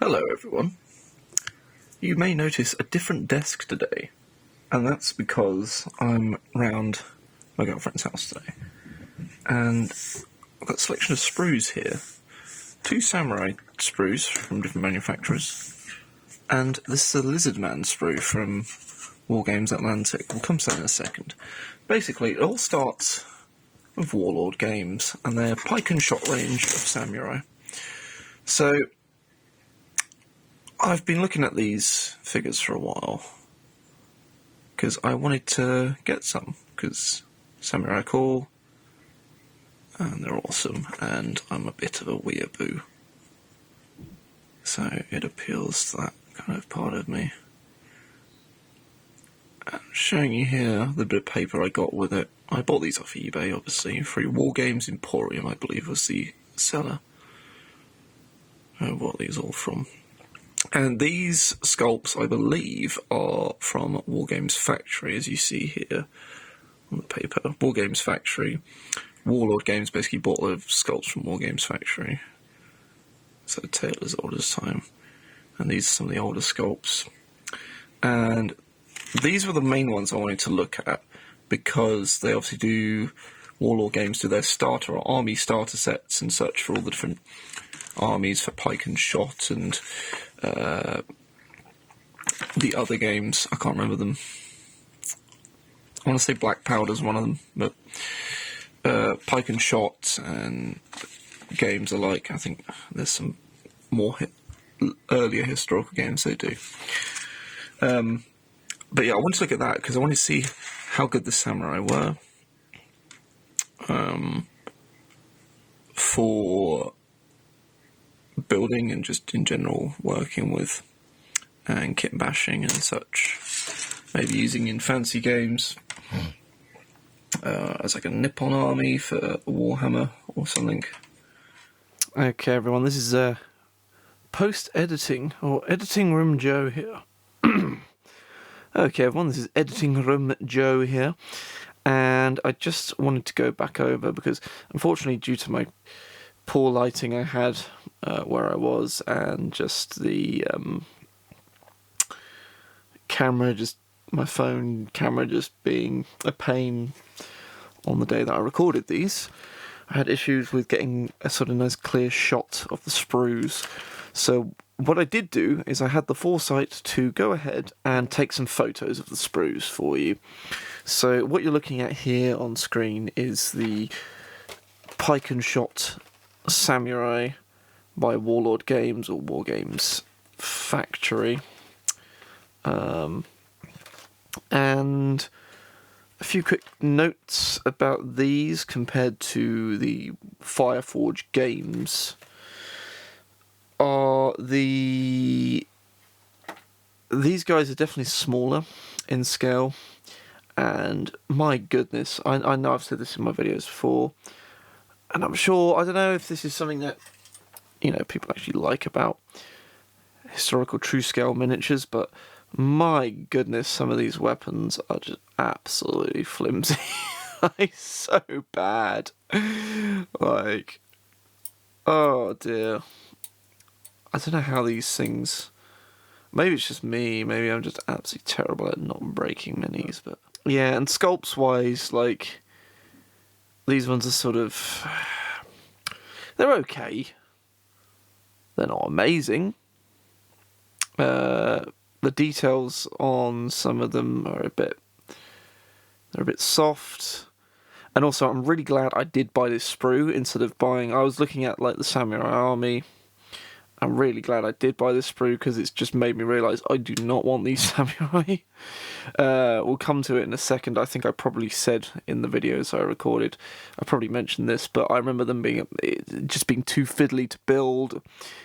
Hello everyone. You may notice a different desk today, and that's because I'm round my girlfriend's house today. And I've got a selection of sprues here. 2 samurai sprues from different manufacturers, and this is a Lizardmen Sprue from Warlord Games Atlantic. We'll come to that in a second. Basically, it all starts with Warlord Games and their pike and shot range of samurai. So, I've been looking at these figures for a while, because I wanted to get some, because samurai are cool, and they're awesome, and I'm a bit of a weeaboo. So it appeals to that kind of part of me. I'm showing you here the bit of paper I got with it. I bought these off eBay, obviously, through War Games Emporium, I believe was the seller. I bought these all from. And these sculpts, I believe, are from War Games Factory, as you see here on the paper. War Games Factory. Warlord Games basically bought the sculpts from War Games Factory. So a tale as old as time. And these are some of the older sculpts. And these were the main ones I wanted to look at, because they obviously do, Warlord Games do their starter or army starter sets and such for all the different armies for pike and shot, and the other games, I can't remember them. I want to say Black Powder's one of them, but pike and shot and games alike, I think there's some more earlier historical games they do. But yeah, I wanted to look at that because I wanted to see how good the samurai were for building and just in general working with, and kit bashing and such, maybe using in fancy games as like a Nippon army for Warhammer or something. Okay, everyone, this is post-editing, or Editing Room Joe here. Okay, everyone, this is Editing Room Joe here, and I just wanted to go back over, because unfortunately, due to my poor lighting I had where I was, and just the my phone camera just being a pain on the day that I recorded these, I had issues with getting a sort of nice clear shot of the sprues. So what I did do is I had the foresight to go ahead and take some photos of the sprues for you. So what you're looking at here on screen is the pike and shot samurai by Warlord Games, or War Games Factory. And a few quick notes about these compared to the Fireforge games are these guys are definitely smaller in scale, and my goodness, I know I've said this in my videos before, and I'm sure, I don't know if this is something that, you know, people actually like about historical true scale miniatures, but my goodness, some of these weapons are just absolutely flimsy. Like, so bad. Like, oh dear. I don't know how these things... Maybe it's just me, maybe I'm just absolutely terrible at not breaking minis, but... Yeah, and sculpts-wise, like, these ones are sort of... They're okay. They're not amazing. The details on some of them are they're a bit soft. And also, I'm really glad I did buy this sprue instead of buying... I was looking at, like, the samurai army. I'm really glad I did buy this sprue, because it's just made me realise I do not want these samurai. We'll come to it in a second. I think I probably said in the videos I recorded, I probably mentioned this, but I remember them just being too fiddly to build.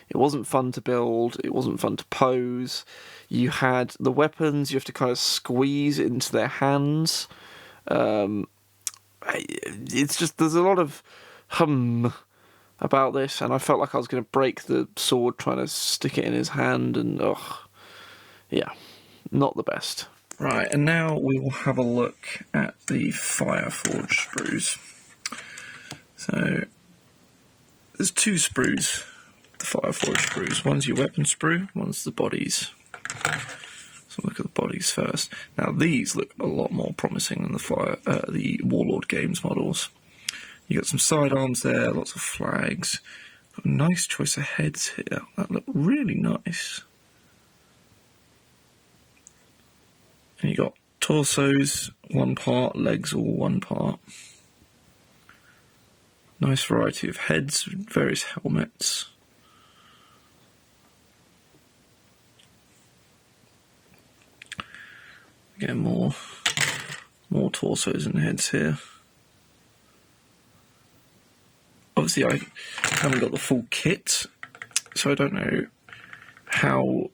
It wasn't fun to build. It wasn't fun to pose. You had the weapons, you have to kind of squeeze into their hands. It's just, there's a lot of about this, and I felt like I was going to break the sword trying to stick it in his hand, and yeah, not the best. Right, and now we will have a look at the Fireforge sprues. So, there's 2 sprues the Fireforge sprues. One's your weapon sprue, one's the bodies. So look at the bodies first. Now these look a lot more promising than the Warlord Games models. You got some sidearms there, lots of flags. Got a nice choice of heads here. That look really nice. And you got torsos, one part, legs all one part. Nice variety of heads, various helmets. Again, more torsos and heads here. Obviously, I haven't got the full kit, so I don't know how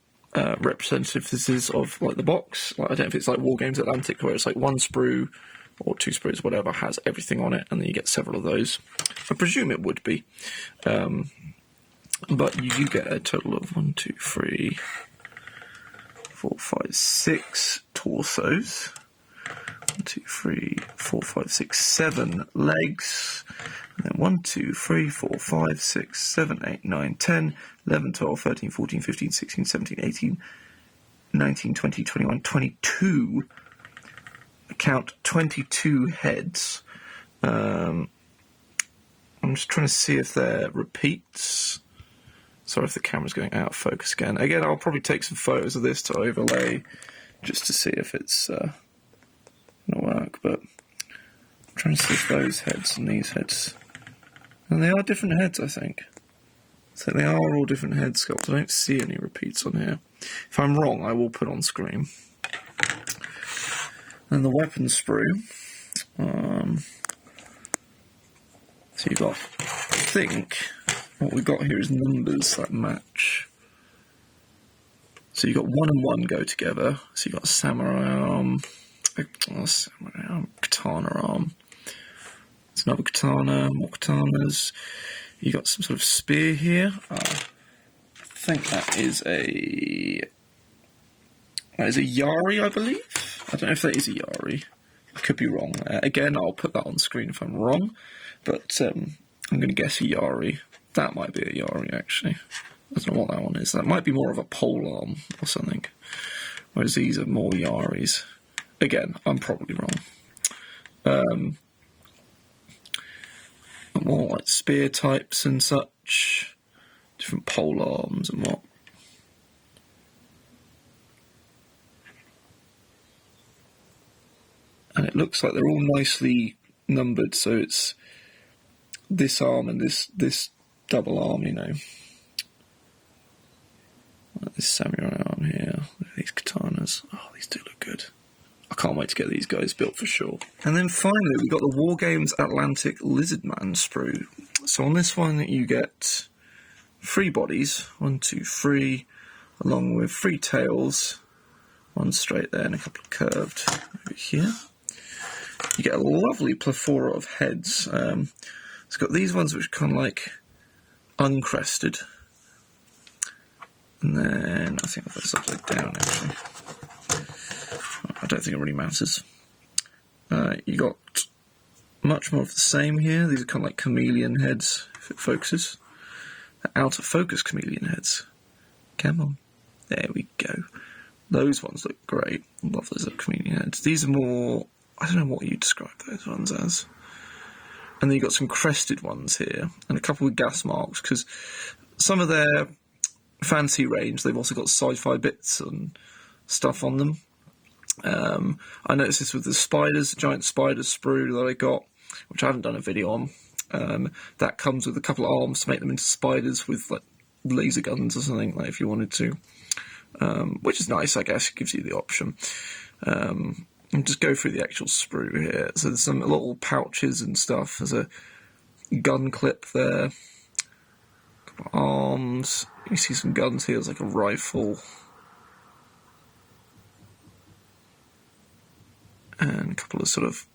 representative this is of like the box. Like, I don't know if it's like War Games Atlantic, where it's like one sprue or two sprues, whatever, has everything on it, and then you get several of those. I presume it would be, but you do get a total of 1, 2, 3, 4, 5, 6 torsos. 1, 2, 3, 4, 5, 6, 7 legs. And then 1, 2, 3, 4, 5, 6, 7, 8, 9, 10, 11, 12, 13, 14, 15, 16, 17, 18, 19, 20, 21, 22. I count 22 heads. I'm just trying to see if they're repeats. Sorry if the camera's going out of focus again. Again, I'll probably take some photos of this to overlay just to see if it's going to work. But I'm trying to see if those heads and these heads... And they are different heads, I think. So they are all different head sculpts. I don't see any repeats on here. If I'm wrong, I will put on screen. And the weapon sprue. So you've got, I think, what we've got here is numbers that match. So you've got 1 and 1 go together. So you've got a samurai arm, katana arm. It's another katana, more katanas. You got some sort of spear here. I think that is a yari, I believe. I don't know if that is a yari. I could be wrong. Again, I'll put that on screen if I'm wrong. But I'm going to guess a yari. That might be a yari, actually. I don't know what that one is. That might be more of a pole arm or something. Whereas these are more yaris. Again, I'm probably wrong. More like spear types and such. Different pole arms and what. And it looks like they're all nicely numbered, so it's this arm and this double arm, you know. Like this samurai arm here, these katanas. Oh, these do look good. I can't wait to get these guys built for sure. And then finally, we've got the War Games Atlantic Lizardmen Sprue. So on this one, you get 3 bodies, 1, 2, 3, along with 3 tails, 1 straight there and a couple of curved over here. You get a lovely plethora of heads. It's got these ones which are kind of like uncrested. And then I think I've got this upside down actually. I don't think it really matters. You got much more of the same here. These are kind of like chameleon heads, if it focuses. They're out of focus chameleon heads. Come on. There we go. Those ones look great. Love those little chameleon heads. These are more... I don't know what you describe those ones as. And then you've got some crested ones here, and a couple with gas marks, because some of their fancy range, they've also got sci-fi bits and stuff on them. I noticed this with the spiders, the giant spider sprue that I got, which I haven't done a video on. That comes with a couple of arms to make them into spiders with like laser guns or something, like if you wanted to. Which is nice, I guess, it gives you the option. And just go through the actual sprue here. So there's some little pouches and stuff. There's a gun clip there. A couple of arms. You see some guns here. There's like a rifle. And a couple of sort of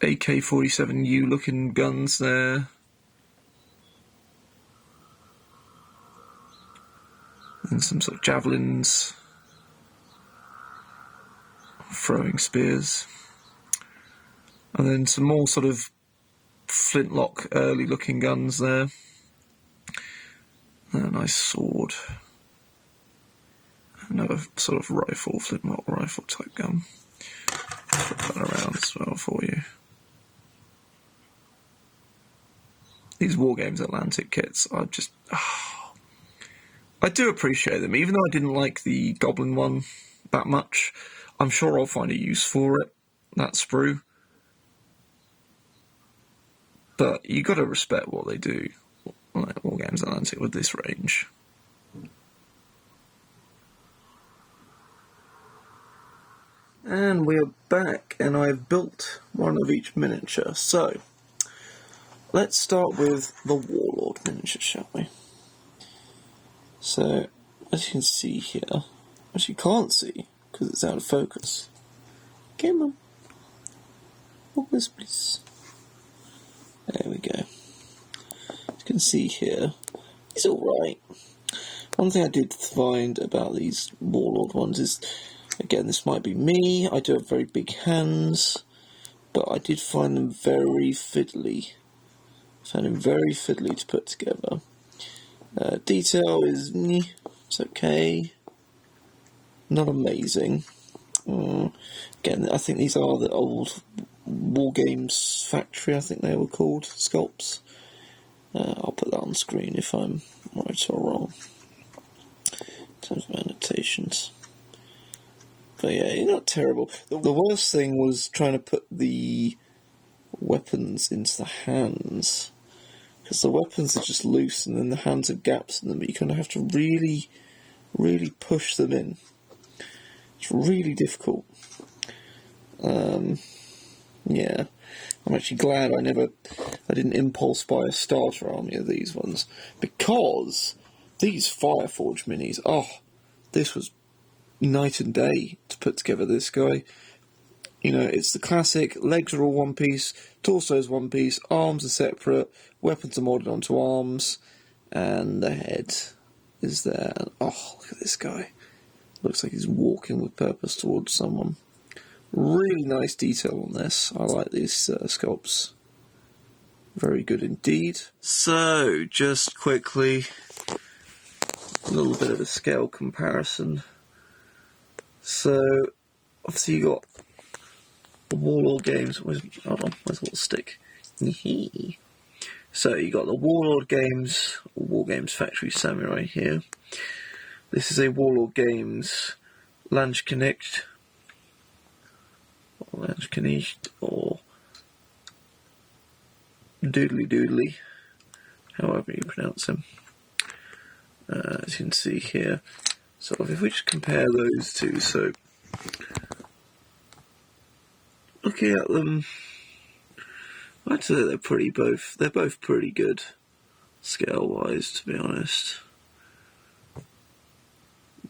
AK-47U looking guns there. And some sort of javelins. Throwing spears. And then some more sort of flintlock early looking guns there. And a nice sword. Another sort of rifle, flintlock rifle type gun. Flip that around as well for you. These Wargames Atlantic kits are just... I do appreciate them, even though I didn't like the Goblin one that much. I'm sure I'll find a use for it, that sprue. But you got to respect what they do, like Wargames Atlantic, with this range. And we are back, and I've built one of each miniature. So, let's start with the Warlord miniature, shall we? So, as you can see here, as you can't see, because it's out of focus. Come on. Focus, please. There we go. As you can see here, he's alright. One thing I did find about these Warlord ones is, again, this might be me, I do have very big hands, but I did find them very fiddly. Found them very fiddly to put together. Detail is, it's okay. Not amazing. Again, I think these are the old Wargames Factory, I think they were called, sculpts. I'll put that on screen if I'm right or wrong, in terms of annotations. But yeah, you're not terrible. The worst thing was trying to put the weapons into the hands, because the weapons are just loose and then the hands have gaps in them, but you kind of have to really, really push them in. It's really difficult. Yeah, I'm actually glad I didn't impulse buy a starter army of these ones, because these Fireforge minis, this was night and day to put together this guy. You know, it's the classic, legs are all one piece, torso's one piece, arms are separate, weapons are modded onto arms, and the head is there. Look at this guy. Looks like he's walking with purpose towards someone. Really nice detail on this. I like these sculpts. Very good indeed. So, just quickly, a little bit of a scale comparison. So, obviously you got the Warlord Games. Where's a little stick? So, you got the Warlord Games, or Wargames Factory Samurai here. This is a Warlord Games Landsknecht, or Doodly, however you pronounce him. As you can see here. So if we just compare those two, so looking at them, I'd say they're both pretty good scale-wise, to be honest.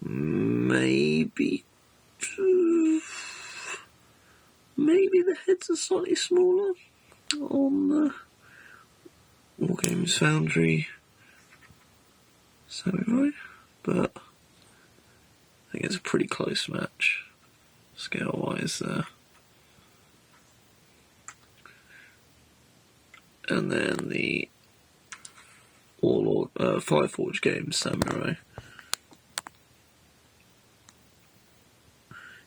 Maybe the heads are slightly smaller on the Wargames Foundry Samurai, but I think it's a pretty close match scale-wise there. And then the Warlord Fireforge Games Samurai.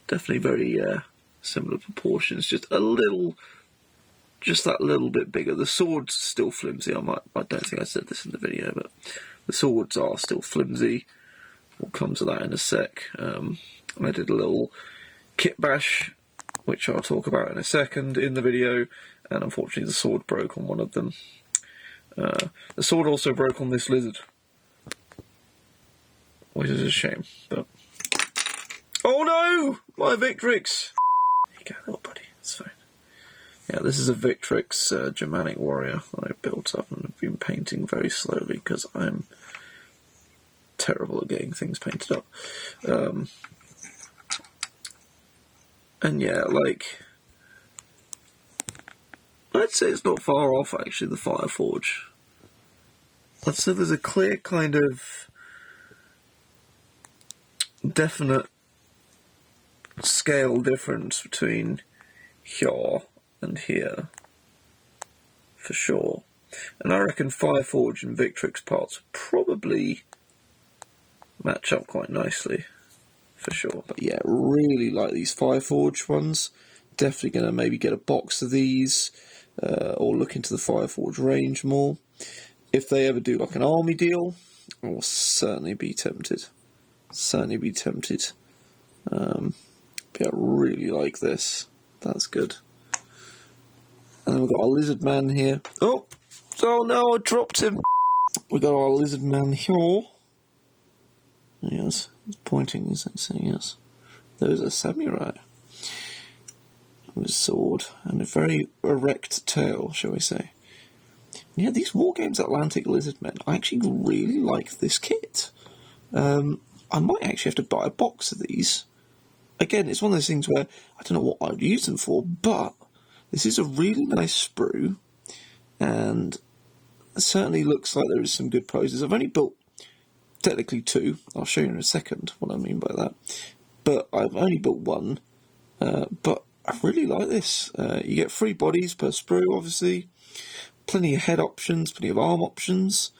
Definitely very similar proportions, just that little bit bigger. The sword's still flimsy. I don't think I said this in the video, but the swords are still flimsy. We'll come to that in a sec. I did a little Kitbash, which I'll talk about in a second in the video, and unfortunately the sword broke on one of them. The sword also broke on this lizard, which is a shame, but... Oh no! My Victrix! There you go, little buddy, it's fine. Yeah, this is a Victrix Germanic warrior that I built up and have been painting very slowly because I'm terrible at getting things painted up. And yeah, I'd say it's not far off actually, the Fireforge. I'd say there's a clear kind of definite scale difference between here and here, for sure. And I reckon Fireforge and Victrix parts probably match up quite nicely, for sure. But yeah, really like these Fireforge ones. Definitely going to maybe get a box of these, or look into the Fireforge range more. If they ever do like an army deal, I will certainly be tempted. Certainly be tempted. But I really like this. That's good. And then we've got our Lizardman here. Oh no, I dropped him. We've got our Lizardman here. Yes, he's pointing, he's saying yes. There's a samurai with a sword and a very erect tail, shall we say. Yeah, these War Games Atlantic Lizardmen, I actually really like this kit. I might actually have to buy a box of these. Again, it's one of those things where I don't know what I'd use them for, but this is a really nice sprue, and it certainly looks like there is some good poses. I've only built, technically 2, I'll show you in a second what I mean by that, but I've only built 1, but I really like this. You get 3 bodies per sprue, obviously, plenty of head options, plenty of arm options.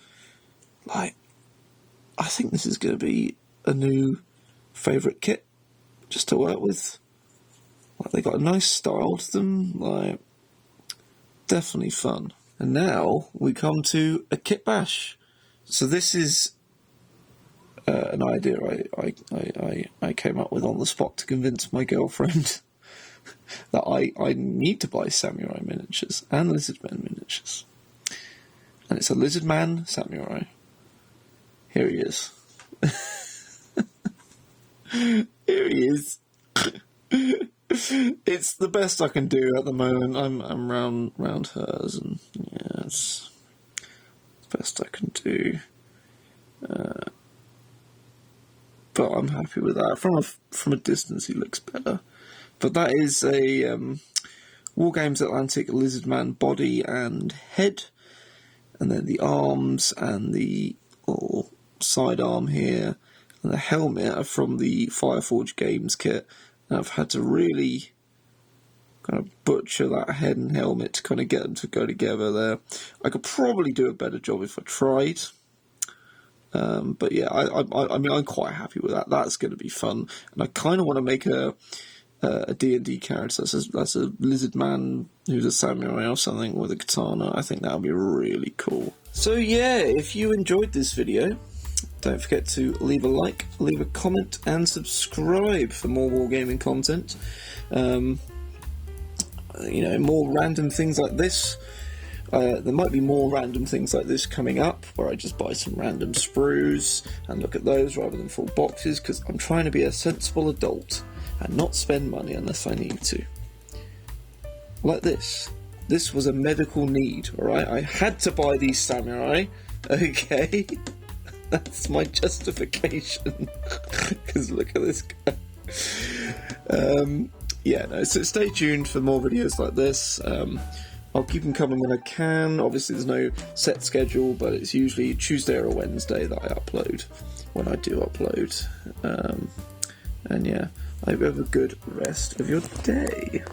Like, I think this is going to be a new favourite kit just to work with. Like, they got a nice style to them, like, definitely fun. And now we come to a Kitbash. So this is an idea I came up with on the spot to convince my girlfriend that I need to buy samurai miniatures and lizardmen miniatures. And it's a lizardman samurai. Here he is. Here he is. It's the best I can do at the moment. I'm round hers, and yeah, it's the best I can do. But I'm happy with that. From a distance, he looks better. But that is a War Games Atlantic Lizardman body and head, and then the arms and the little sidearm here, and the helmet are from the Fireforge Games kit. And I've had to really kind of butcher that head and helmet to kind of get them to go together there. I could probably do a better job if I tried. But yeah, I mean, I'm quite happy with that. That's going to be fun. And I kind of want to make a D&D character. That's a lizard man who's a samurai or something with a katana. I think that would be really cool. So yeah, if you enjoyed this video, don't forget to leave a like, leave a comment, and subscribe for more wargaming content. You know, more random things like this. There might be more random things like this coming up, where I just buy some random sprues and look at those rather than full boxes, because I'm trying to be a sensible adult and not spend money unless I need to. Like this. This was a medical need, alright? I had to buy these samurai, okay? That's my justification. Because look at this guy. Yeah, no, so stay tuned for more videos like this. I'll keep them coming when I can. Obviously, there's no set schedule, but it's usually Tuesday or Wednesday that I upload, when I do upload. And yeah, I hope you have a good rest of your day.